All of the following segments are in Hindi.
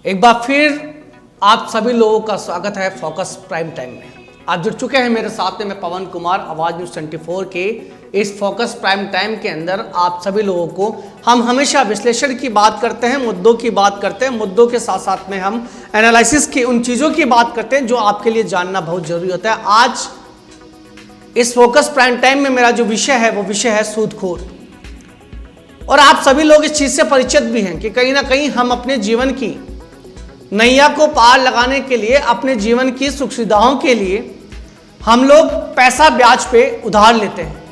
एक बार फिर आप सभी लोगों का स्वागत है फोकस प्राइम टाइम में। आप जुड़ चुके हैं मेरे साथ में, मैं पवन कुमार, आवाज न्यूज 24 के इस फोकस प्राइम टाइम के अंदर आप सभी लोगों को हम हमेशा विश्लेषण की बात करते हैं, मुद्दों की बात करते हैं, मुद्दों के साथ साथ में हम एनालिसिस की उन चीज़ों की बात करते हैं जो आपके लिए जानना बहुत जरूरी होता है। आज इस फोकस प्राइम टाइम में मेरा जो विषय है वो विषय है सूदखोर। और आप सभी लोग इस चीज़ से परिचित भी हैं कि कहीं ना कहीं हम अपने जीवन की नैया को पार लगाने के लिए, अपने जीवन की सुख सुविधाओं के लिए हम लोग पैसा ब्याज पे उधार लेते हैं।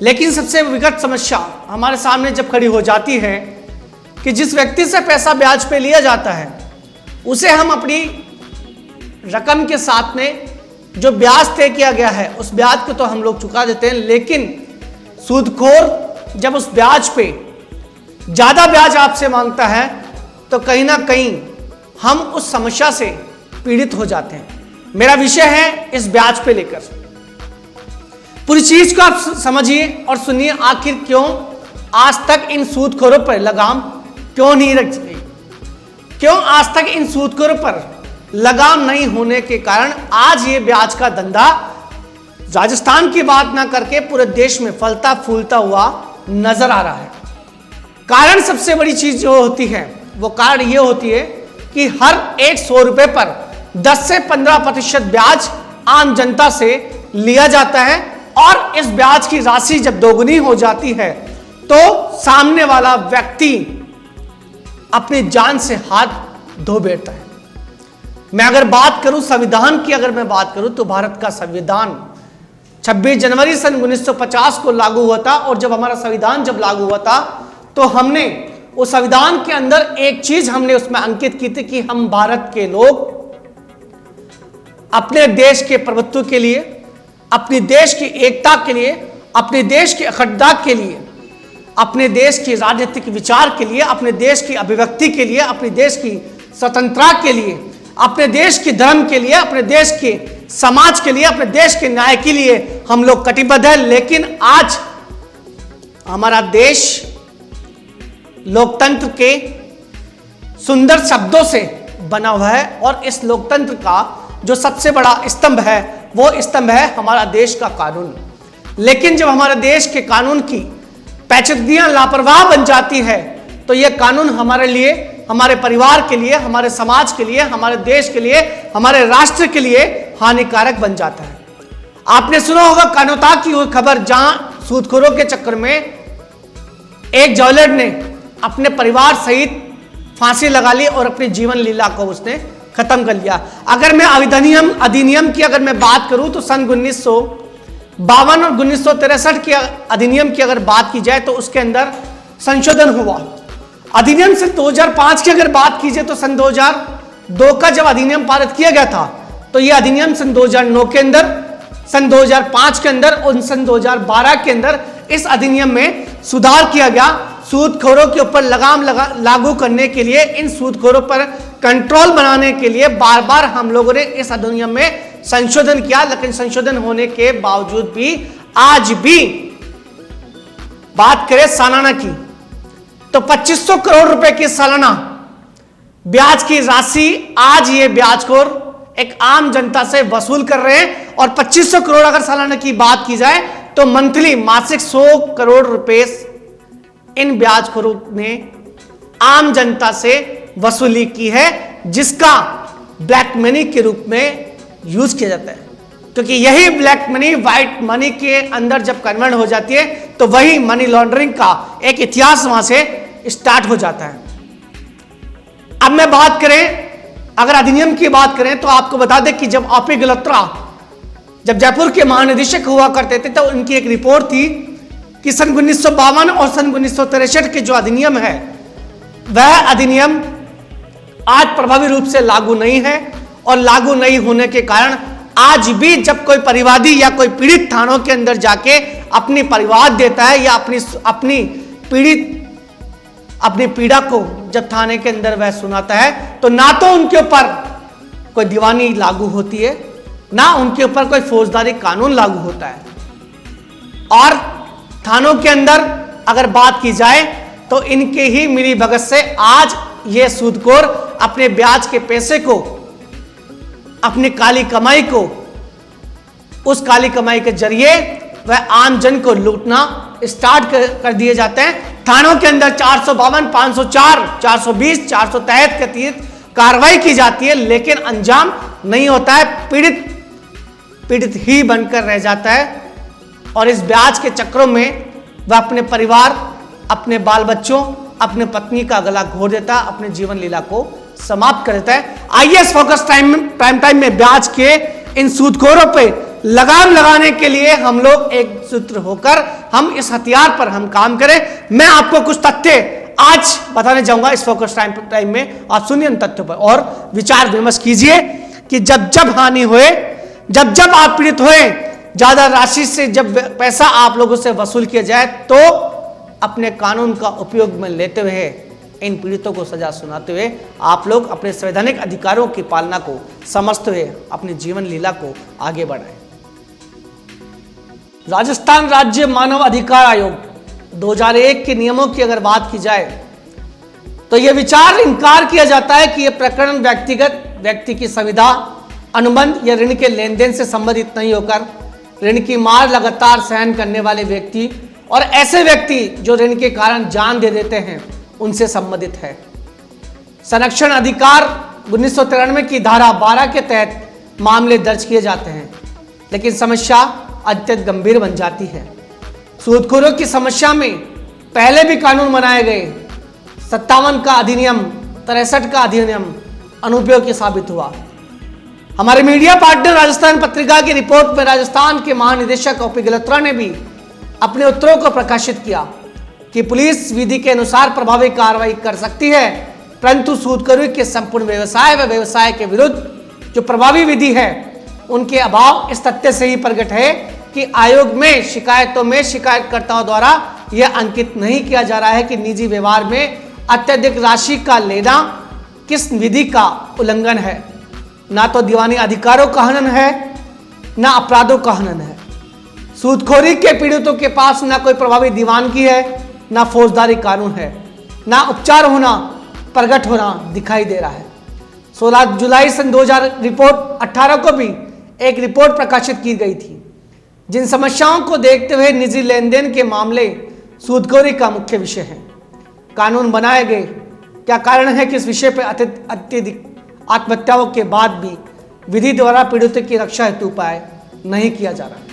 लेकिन सबसे विकट समस्या हमारे सामने जब खड़ी हो जाती है कि जिस व्यक्ति से पैसा ब्याज पे लिया जाता है उसे हम अपनी रकम के साथ में जो ब्याज तय किया गया है उस ब्याज को तो हम लोग चुका देते हैं, लेकिन सूदखोर जब उस ब्याज पे ज्यादा ब्याज आपसे मांगता है तो कहीं ना कहीं हम उस समस्या से पीड़ित हो जाते हैं। मेरा विषय है इस ब्याज पे लेकर। पूरी चीज को आप समझिए और सुनिए, आखिर क्यों आज तक इन सूदखोरों पर लगाम क्यों नहीं रखी गई, क्यों आज तक इन सूदखोरों पर लगाम नहीं होने के कारण आज ये ब्याज का धंधा राजस्थान की बात ना करके पूरे देश में फलता फूलता हुआ नजर आ रहा है। कारण सबसे बड़ी चीज जो होती है वो कारण ये होती है कि हर 100 रुपए पर 10 से 15% ब्याज आम जनता से लिया जाता है और इस ब्याज की राशि जब दोगुनी हो जाती है तो सामने वाला व्यक्ति अपनी जान से हाथ धो बैठता है। मैं अगर बात करूं संविधान की, अगर मैं बात करूं तो भारत का संविधान 26 जनवरी सन 1950 को लागू हुआ था। और जब हमारा संविधान जब लागू हुआ था तो हमने उस संविधान के अंदर एक चीज हमने उसमें अंकित की थी कि हम भारत के लोग अपने देश के प्रभुत्व के लिए, अपने देश की एकता के लिए, अपने देश की अखंडता के लिए, अपने देश की राजनीतिक विचार के लिए, अपने देश की अभिव्यक्ति के लिए, अपने देश की स्वतंत्रता के लिए, अपने देश के धर्म के लिए, अपने देश के समाज के लिए, अपने देश के न्याय के लिए हम लोग कटिबद्ध हैं। लेकिन आज हमारा देश लोकतंत्र के सुंदर शब्दों से बना हुआ है और इस लोकतंत्र का जो सबसे बड़ा स्तंभ है वो स्तंभ है हमारा देश का कानून। लेकिन जब हमारे देश के कानून की पेचीदगियां लापरवाह बन जाती है तो यह कानून हमारे लिए, हमारे परिवार के लिए, हमारे समाज के लिए, हमारे देश के लिए, हमारे राष्ट्र के लिए हानिकारक बन जाता है। आपने सुना होगा कानोता की वो खबर जहां सूदखोरों के चक्कर में एक ज्वेलर ने अपने परिवार सहित फांसी लगा ली और अपनी जीवन लीला को उसने खत्म कर लिया। अगर मैं अधिनियम की अगर मैं बात करूं तो सन 1952 और 1963 के अधिनियम की अगर बात की जाए तो उसके अंदर संशोधन हुआ। अधिनियम से 2005 की अगर बात कीजिए तो सन 2002 का जब अधिनियम पारित किया गया था तो यह अधिनियम सन 2009 के अंदर, सन 2005 के अंदर और सन 2012 के अंदर इस अधिनियम में सुधार किया गया। सूदखोरों के ऊपर लगाम लागू करने के लिए, इन सूदखोरों पर कंट्रोल बनाने के लिए बार बार हम लोगों ने इस अधिनियम में संशोधन किया। लेकिन संशोधन होने के बावजूद भी आज भी बात करें सालाना की तो 2500 करोड़ रुपए की सालाना ब्याज की राशि आज ये ब्याजखोर एक आम जनता से वसूल कर रहे हैं। और 2500 करोड़ अगर सालाना की बात की जाए तो मंथली मासिक 100 करोड़ रुपए इन ब्याजखोरों ने आम जनता से वसूली की है, जिसका ब्लैक मनी के रूप में यूज किया जाता है। क्योंकि यही ब्लैक मनी व्हाइट मनी के अंदर जब कन्वर्ट हो जाती है तो वही मनी लॉन्ड्रिंग का एक इतिहास वहां से स्टार्ट हो जाता है। अब मैं बात करें, अगर अधिनियम की बात करें तो आपको बता दें कि जब ओपी गल्होत्रा जब जयपुर के महानिदेशक हुआ करते थे तो उनकी एक रिपोर्ट थी कि सन 1952 और सन 1963 के जो अधिनियम है वह अधिनियम आज प्रभावी रूप से लागू नहीं है। और लागू नहीं होने के कारण आज भी जब कोई परिवादी या कोई पीड़ित थानों के अंदर जाके अपनी परिवाद देता है या अपनी पीड़ा को जब थाने के अंदर वह सुनाता है तो ना तो उनके ऊपर कोई दीवानी लागू होती है, ना उनके ऊपर कोई फौजदारी कानून लागू होता है। और थानों के अंदर अगर बात की जाए तो इनके ही मिली भगत से आज ये सूदखोर अपने ब्याज के पैसे को, अपनी काली कमाई को, उस काली कमाई के जरिए वह आम जन को लूटना स्टार्ट कर दिए जाते हैं। थानों के अंदर 452, 504, 420, 463 के तहत कार्रवाई की जाती है, लेकिन अंजाम नहीं होता है। पीड़ित ही बनकर रह जाता है और इस ब्याज के चक्रों में वह अपने परिवार, अपने बाल बच्चों, अपने पत्नी का गला घोट देता है, अपने जीवन लीला को समाप्त कर देता है। आइए इस फोकस प्राइम टाइम में ब्याज के इन सूदखोरों पे लगाम लगाने के लिए हम लोग एक सूत्र होकर हम इस हथियार पर हम काम करें। मैं आपको कुछ तथ्य आज बताने जाऊंगा इस फोकस टाइम में। आप सुनिए इन तथ्यों पर और विचार विमर्श कीजिए कि जब जब हानि होए, जब जब आप पीड़ित होए, ज्यादा राशि से जब पैसा आप लोगों से वसूल किया जाए, तो अपने कानून का उपयोग में लेते हुए इन पीड़ितों को सजा सुनाते हुए आप लोग अपने संवैधानिक अधिकारों की पालना को समझते हुए अपनी जीवन लीला को आगे बढ़ाएं। राजस्थान राज्य मानव अधिकार आयोग 2001 के नियमों की अगर बात की जाए तो यह विचार इनकार किया जाता है कि यह प्रकरण व्यक्ति की संविदा, अनुबंध या ऋण के लेन देन से संबंधित नहीं होकर ऋण की मार लगातार सहन करने वाले व्यक्ति और ऐसे व्यक्ति जो ऋण के कारण जान दे देते हैं उनसे संबंधित है। संरक्षण अधिकार 1993 की धारा 12 के तहत मामले दर्ज किए जाते हैं, लेकिन समस्या अत्यंत गंभीर बन जाती है। सूदखोरों की समस्या में पहले भी कानून बनाए गए। 57 का अधिनियम, 63 का अधिनियम अनुपयोगी साबित हुआ। हमारे मीडिया पार्टनर राजस्थान पत्रिका की रिपोर्ट में राजस्थान के महानिदेशक ओपी गल्होत्रा ने भी अपने उत्तरों को प्रकाशित किया कि पुलिस विधि के अनुसार प्रभावी कार्रवाई कर सकती है, परंतु सूदखोरी के संपूर्ण व्यवसाय व व्यवसाय के विरुद्ध जो प्रभावी विधि है उनके अभाव इस तथ्य से ही प्रकट है कि आयोग में शिकायतों में शिकायतकर्ताओं द्वारा यह अंकित नहीं किया जा रहा है कि निजी व्यवहार में अत्यधिक राशि का लेना किस विधि का उल्लंघन है। ना तो दीवानी अधिकारों का हनन है, ना अपराधों का हनन है। सूदखोरी के पीड़ितों के पास ना कोई प्रभावी दीवानगी है, ना फौजदारी कानून है, ना उपचार होना, प्रकट होना दिखाई दे रहा है। 16 जुलाई सन 2000 रिपोर्ट 18 को भी एक रिपोर्ट प्रकाशित की गई थी, जिन समस्याओं को देखते हुए निजी लेन देन के मामले सूदखोरी का मुख्य विषय है। कानून बनाए गए, क्या कारण है कि इस विषय पर अत्यधिक आत्महत्याओं के बाद भी विधि द्वारा पीड़ितों की रक्षा हेतु उपाय नहीं किया जा रहा है।